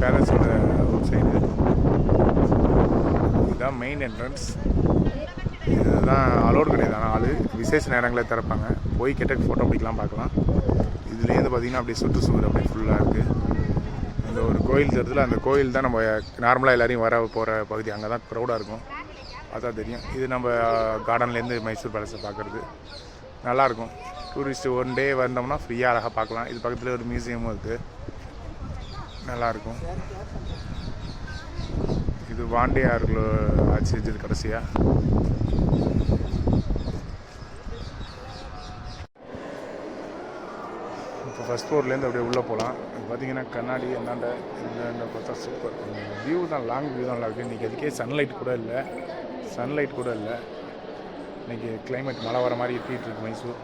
பேலஸோட ஒரு சைடு. இதுதான் main entrance. இதுதான் அலோடு கிடையாது, ஆனால் ஆள் விசேஷ நேரங்களில் திறப்பாங்க. போய் கிட்ட ஃபோட்டோ பிடிக்கலாம், பார்க்கலாம். இதுலேருந்து பார்த்திங்கன்னா அப்படியே சுற்றுச்சூழல் அப்படியே ஃபுல்லாக இருக்குது. இந்த ஒரு கோயில் தெரியுதுல, அந்த கோயில் தான் நம்ம நார்மலாக எல்லோரையும் வர போகிற பகுதி. அங்கே தான் க்ரௌடாக இருக்கும், அதான் தெரியும். இது நம்ம கார்டன்லேருந்து மைசூர் பேலஸை பார்க்குறது நல்லாயிருக்கும். டூரிஸ்ட்டு ஒன் டே வந்தோம்னா ஃப்ரீயாக அழகாக பார்க்கலாம். இது பக்கத்தில் ஒரு மியூசியமும் இருக்குது, நல்லாயிருக்கும். இது வாண்டியார்கள் ஆட்சி செஞ்சது கடைசியாக. இப்போ ஃபஸ்ட் ஃப்ளோர்லேருந்து அப்படியே உள்ளே போகலாம். இது பார்த்திங்கன்னா கண்ணாடி என்னாண்ட இந்த பார்த்தா சூப்பர் வியூ தான், லாங் வியூ தான் நல்லாயிருக்கு. இன்றைக்கி அதுக்கே சன்லைட் கூட இல்லை. இன்றைக்கி கிளைமேட் மழை வர மாதிரி இருக்கிட்டு இருக்கு மைசூர்.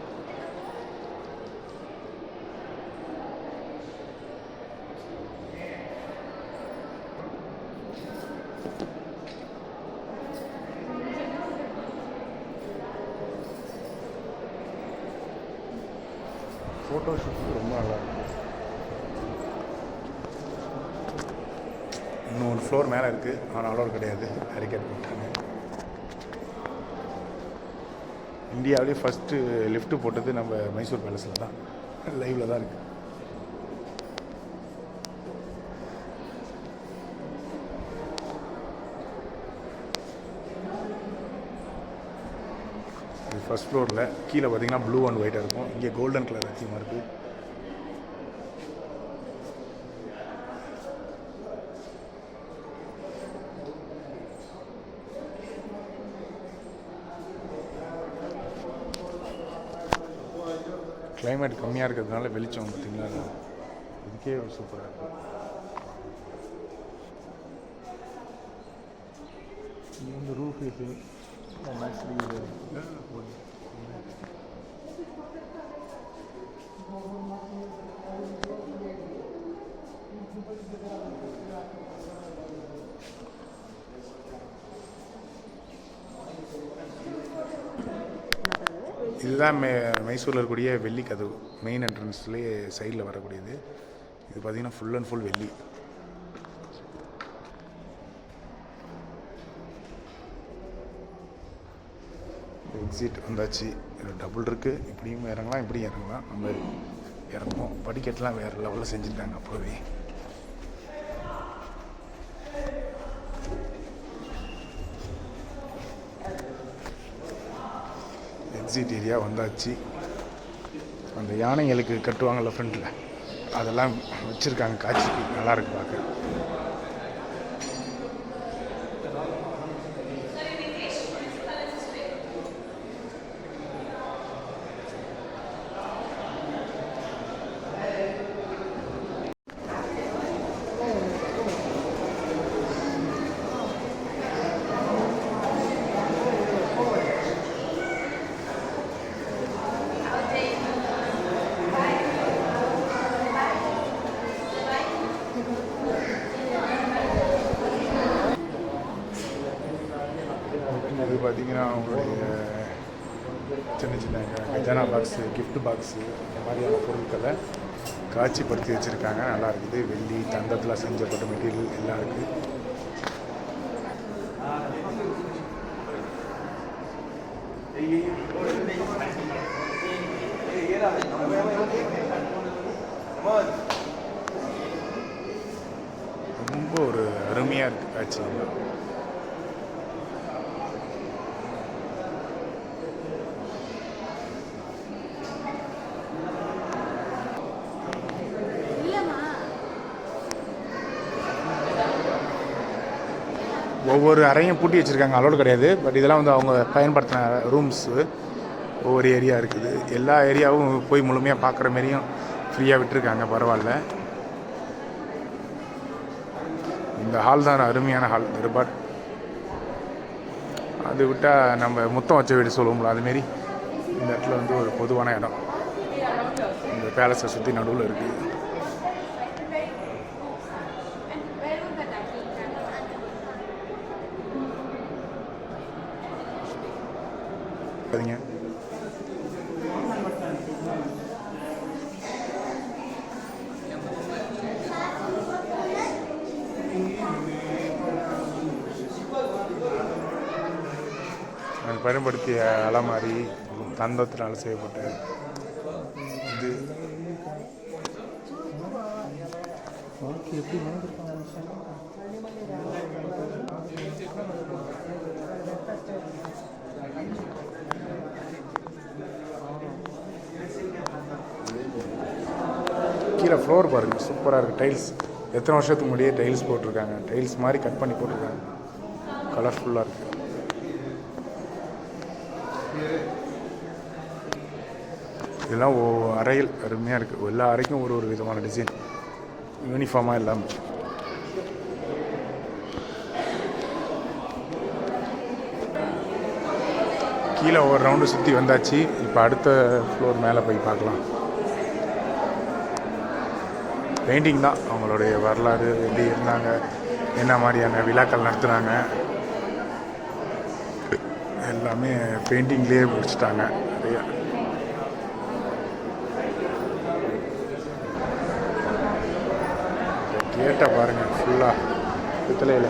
ஃபோட்டோ ஷூட்டுக்கு ரொம்ப நல்லாயிருக்கு. இன்னும் ஒரு ஃப்ளோர் மேலே இருக்குது, ஆனால் அலோடு கிடையாது, பேரிகேட் போட்டாங்க. இந்தியாவிலே ஃபஸ்ட்டு லிஃப்ட்டு போட்டது நம்ம மைசூர் பேலஸில் தான், லைவில் தான் இருக்குது. இது ஃபஸ்ட் ஃப்ளோரில். கீழே பார்த்தீங்கன்னா ப்ளூ அண்ட் ஒயிட்டாக இருக்கும், இங்கே கோல்டன் கலர் அதிகமாக இருக்குது. கிளைமேட் கம்மியாக இருக்கிறதுனால வெளிச்சம் பார்த்திங்களா, இதுக்கே சூப்பராக இருக்கும். இது வந்து ரூஃப் இது இதுதான் மைசூரில் இருக்கக்கூடிய வெள்ளி கதவு. மெயின் என்ட்ரன்ஸ்லேயே சைடில் வரக்கூடியது. இது பார்த்திங்கன்னா ஃபுல் அண்ட் ஃபுல் வெள்ளி. எக்ஸிட் வந்தாச்சு. இது டபுள் இருக்குது, இப்படியும் இறங்கலாம் இப்படியும் இறங்கலாம். நம்ம இறங்குவோம். படிக்கட்டெலாம் வேறு லெவலில் செஞ்சுருக்காங்க அப்போவே. எக்ஸிட் ஏரியா வந்தாச்சு. அந்த யானைகளுக்கு கட்டுவாங்கள்ல ஃப்ரண்ட்டில், அதெல்லாம் வச்சுருக்காங்க காட்சிக்கு, நல்லாயிருக்கு பார்க்க. இது பார்த்திங்கன்னா அவங்களுடைய சின்ன சின்ன கஜானா பாக்ஸு, கிஃப்ட் பாக்ஸு, இந்த மாதிரியான பொருட்களை காட்சிப்படுத்தி வச்சுருக்காங்க. நல்லா இருக்குது. வெள்ளி தங்கத்தில் செஞ்சப்பட்ட மெட்டீரியல் எல்லாம் இருக்குது. ரொம்ப ஒரு அருமையாக இருக்குது காட்சி. ஒவ்வொரு அறையும் பூட்டி வச்சுருக்காங்க, அலோடு கிடையாது. பட் இதெல்லாம் வந்து அவங்க பயன்படுத்தின ரூம்ஸு. ஒவ்வொரு ஏரியா இருக்குது. எல்லா ஏரியாவும் போய் முழுமையாக பார்க்குற மாரியும் ஃப்ரீயாக விட்டுருக்காங்க, பரவாயில்ல. இந்த ஹால் தான் அருமையான ஹால், தர்பார். அது விட்டால் நம்ம முத்தம் வச்ச வீடு சொல்லுவோம்ல, அதுமாரி இந்த இடத்துல வந்து ஒரு பொதுவான இடம் இந்த பேலஸை சுற்றி நடுவில் இருக்குது. சரிங்க. பயன்படுத்திய அலமாரி தந்தத்தினால் செய்யப்பட்ட இது. கீழே ஃப்ளோர் பாருங்கள், சூப்பராக இருக்குது. டைல்ஸ் எத்தனை வருஷத்துக்கு முன்னாடியே டைல்ஸ் போட்டிருக்காங்க. டைல்ஸ் மாதிரி கட் பண்ணி போட்டிருக்காங்க. கலர்ஃபுல்லாக இருக்குது. இதெல்லாம் அறைகள் அருமையாக இருக்குது. எல்லா அறைக்கும் ஒரு விதமான டிசைன், யூனிஃபார்மாக இல்லாமல். கீழே ஒரு ரவுண்டு சுற்றி வந்தாச்சு. இப்போ அடுத்த ஃப்ளோர் மேலே போய் பார்க்கலாம். பெயிண்டிங் தான், அவங்களுடைய வரலாறு, எப்படி இருந்தாங்க, என்ன மாதிரியான விழாக்கள் நடத்துனாங்க, எல்லாமே பெயிண்டிங்லேயே முடிச்சிட்டாங்க நிறையா. கேட்டை பாருங்கள், ஃபுல்லாக பித்தளையில்.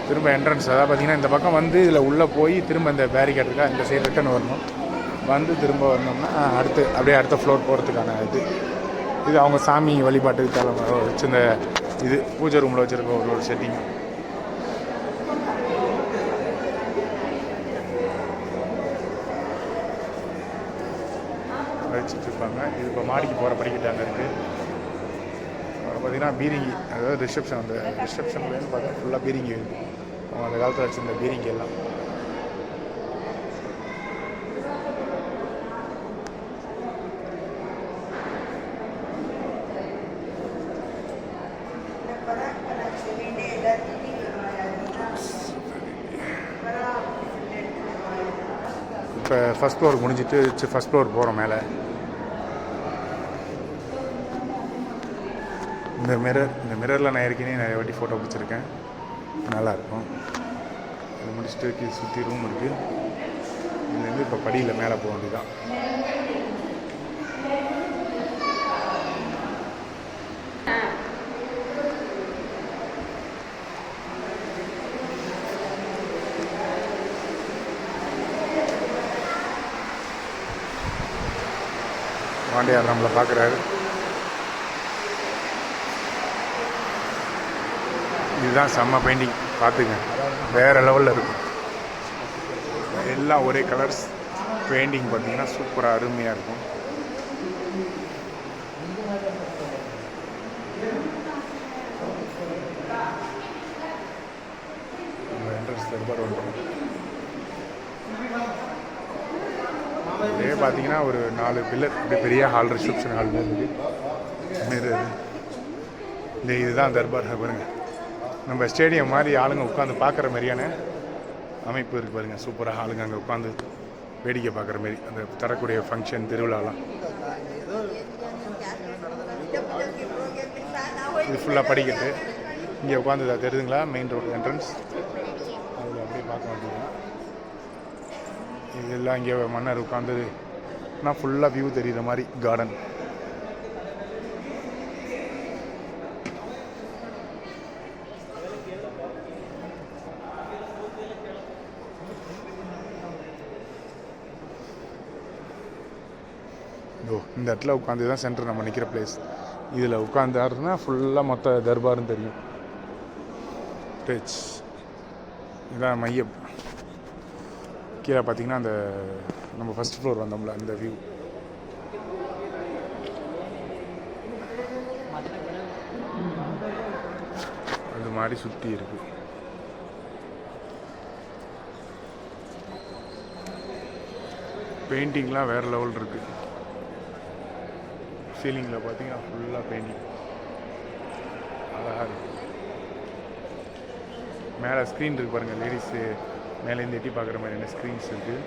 திரும்ப என்ட்ரன்ஸ், அதாவது பார்த்திங்கன்னா இந்த பக்கம் வந்து இதில் உள்ளே போய் திரும்ப இந்த பேரிகேட் இருக்கா, இந்த சைடு ரிட்டன் வரணும். வந்து திரும்ப வந்தோம்னா அப்படியே அடுத்த ஃப்ளோர் போகிறதுக்கான இது அவங்க சாமி வழிபாட்டுக்கு தலைமை வச்சுருந்த இது பூஜை ரூமில் வச்சுருக்க ஒரு செட்டிங் வச்சுட்ருப்பாங்க. இது இப்போ மாடிக்கு போகிற படிக்கிட்டாங்க இருக்குது. பார்த்திங்கன்னா பீரிங்கி, அதாவது ரிசப்ஷன், அந்த ரிசப்ஷன்லேருந்து பார்த்தா ஃபுல்லாக பீரிங்கி இருக்குது. அவங்க அந்த காலத்தில் வச்சுருந்த பீரிங்கி எல்லாம். இப்போ ஃபஸ்ட் ஃப்ளோர் முடிஞ்சிட்டு ஃபஸ்ட் ஃப்ளோர் போகிறோம் மேலே. இந்த மிரரில் நான் ஏற்கனவே நிறைய வாட்டி ஃபோட்டோ பிடிச்சிருக்கேன், நல்லாயிருக்கும். இது முடிச்சுட்டு சுற்றி ரூம் இருக்குது. இதுலேருந்து இப்போ படியில் மேலே போக வேண்டியதான். பாண்டியார் நம்மளை பார்க்குறாரு. இதுதான் செம்ம பெயிண்டிங், பார்த்துங்க, வேறு லெவலில் இருக்கும். எல்லாம் ஒரே கலர்ஸ் பெயிண்டிங் பார்த்தீங்கன்னா சூப்பராக அருமையாக இருக்கும். என்ட்ரன்ஸ் தர்பார் வந்துடும். இதே பார்த்தீங்கன்னா ஒரு 4 பில்லர், இப்படி பெரிய ஹால், ரிசப்ஷன் ஹால் இருக்குது. இதுதான் தர்பார் பாருங்க. நம்ம ஸ்டேடியம் மாதிரி ஆளுங்க உட்காந்து பார்க்குற மாதிரியான அமைப்பு இருக்குது பாருங்கள். சூப்பராக ஆளுங்க அங்கே உட்காந்து வேடிக்கை பார்க்குற மாரி அந்த தரக்கூடிய ஃபங்க்ஷன், திருவிழாலாம். இது ஃபுல்லாக படிக்கட்டு. இங்கே உட்காந்து தெரியுதுங்களா, மெயின் ரோடு என்ட்ரன்ஸ். அதில் அப்படியே பார்க்க வேண்டியதுதான். இதெல்லாம் இங்கே மன்னர் உட்காந்து நான் ஃபுல்லாக வியூ தெரிகிற மாதிரி கார்டன். இந்த இடத்துல உட்காந்து தான் சென்டர் நம்ம நிற்கிற பிளேஸ். இதில் உட்காந்தாருன்னா ஃபுல்லாக மொத்த தர்பாரும் தெரியும். டச் இதான் மையம். கீழே பார்த்தீங்கன்னா அந்த நம்ம ஃபஸ்ட் ஃப்ளோர் வந்தோம்ல அந்த வியூ. அது மாதிரி சுற்றி இருக்குது. பெயிண்டிங்லாம் வேறு லெவல் இருக்குது. சீலிங்கில் பார்த்தீங்கன்னா ஃபுல்லாக பெயிண்டிங் அழகாக இருக்குது. மேலே ஸ்க்ரீன் இருக்குது பாருங்கள், லேடிஸு மேலேருந்து எட்டி பார்க்குற மாதிரியான ஸ்க்ரீன்ஸ் இருக்குது.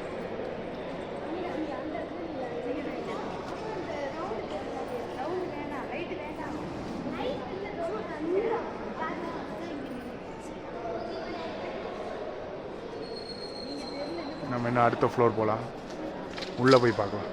நம்ம இன்னும் அடுத்த ஃப்ளோர் போகலாம், உள்ளே போய் பார்க்கலாம்.